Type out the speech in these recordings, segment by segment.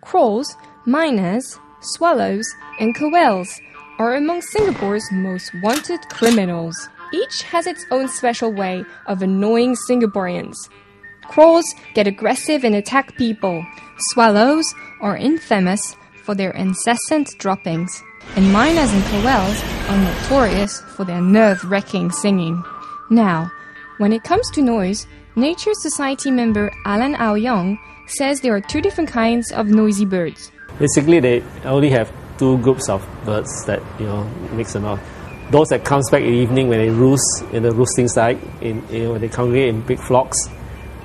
Crows, miners, swallows, and quails are among Singapore's most wanted criminals. Each has its own special way of annoying Singaporeans. Crows get aggressive and attack people. Swallows are infamous for their incessant droppings. And miners and quails are notorious for their nerve-wracking singing. Now, when it comes to noise, Nature Society member Alan Ao-Yong says there are two different kinds of noisy birds. Basically, they only have two groups of birds that makes a noise. Those that comes back in the evening when they roost in the roosting site, when they congregate in big flocks,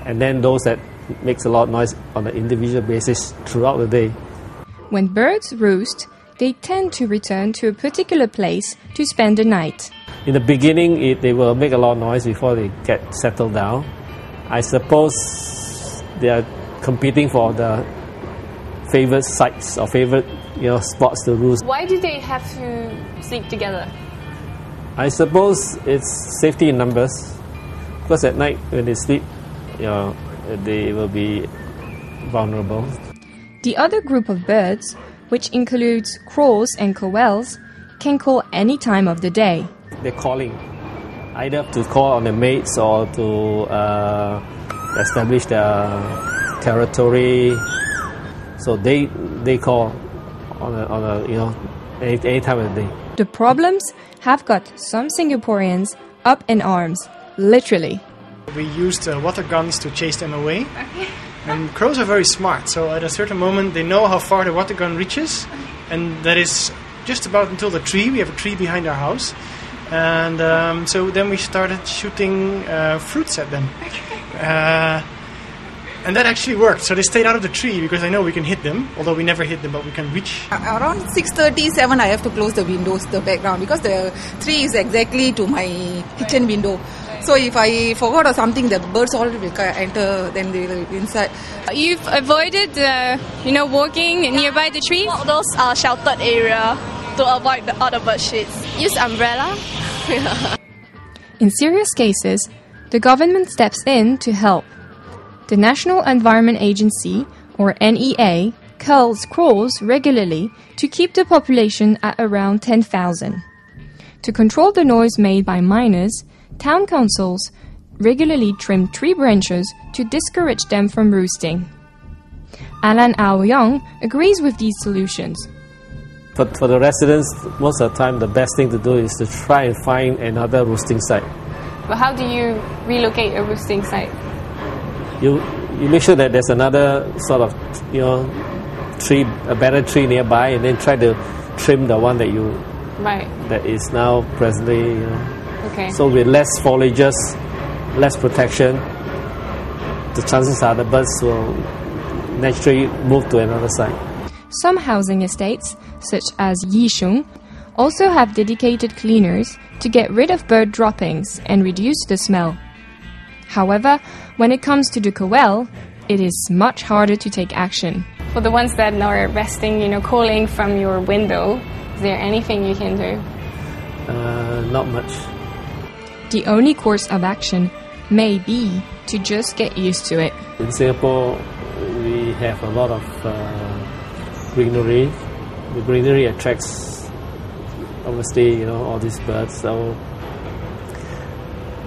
and then those that makes a lot of noise on an individual basis throughout the day. When birds roost, they tend to return to a particular place to spend the night. In the beginning, they will make a lot of noise before they get settled down. I suppose they are competing for the favorite sites or favorite spots to roost. Why do they have to sleep together? I suppose it's safety in numbers, because at night when they sleep, they will be vulnerable. The other group of birds, which includes crows and quails, can call any time of the day. They're calling, either to call on their mates or to establish their territory. So they call on any time of the day. The problems have got some Singaporeans up in arms, literally. We used water guns to chase them away. And crows are very smart, so at a certain moment they know how far the water gun reaches, and that is just about until the tree. We have a tree behind our house, and so then we started shooting fruits at them. And that actually worked. So they stayed out of the tree because I know we can hit them, although we never hit them, but we can reach. Around 6:37, I have to close the windows, the background, because the tree is exactly to my kitchen window. So if I forgot or something, the birds all will enter, then they will be inside. You've avoided, walking nearby the tree? Walk those sheltered area to avoid all the bird shits. Use umbrella. In serious cases, the government steps in to help. The National Environment Agency, or NEA, culls crows regularly to keep the population at around 10,000. To control the noise made by miners, town councils regularly trim tree branches to discourage them from roosting. Alan Ao-Yong agrees with these solutions. For the residents, most of the time the best thing to do is to try and find another roosting site. But how do you relocate a roosting site? You make sure that there's another sort of tree, a better tree nearby, and then try to trim the one that that is now presently. Okay. So with less foliages, less protection, the chances are the birds will naturally move to another site. Some housing estates, such as Yishun, also have dedicated cleaners to get rid of bird droppings and reduce the smell. However, when it comes to the quail, it is much harder to take action. For the ones that are resting, calling from your window, is there anything you can do? Not much. The only course of action may be to just get used to it. In Singapore, we have a lot of greenery. The greenery attracts, obviously, all these birds. So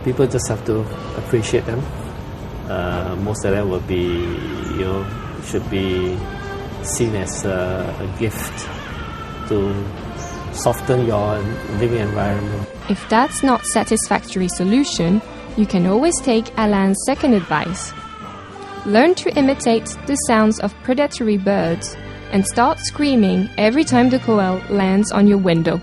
people just have to appreciate them. Most of them will be, should be seen as a gift to soften your living environment. If that's not satisfactory solution, you can always take Alan's second advice. Learn to imitate the sounds of predatory birds and start screaming every time the quail lands on your window.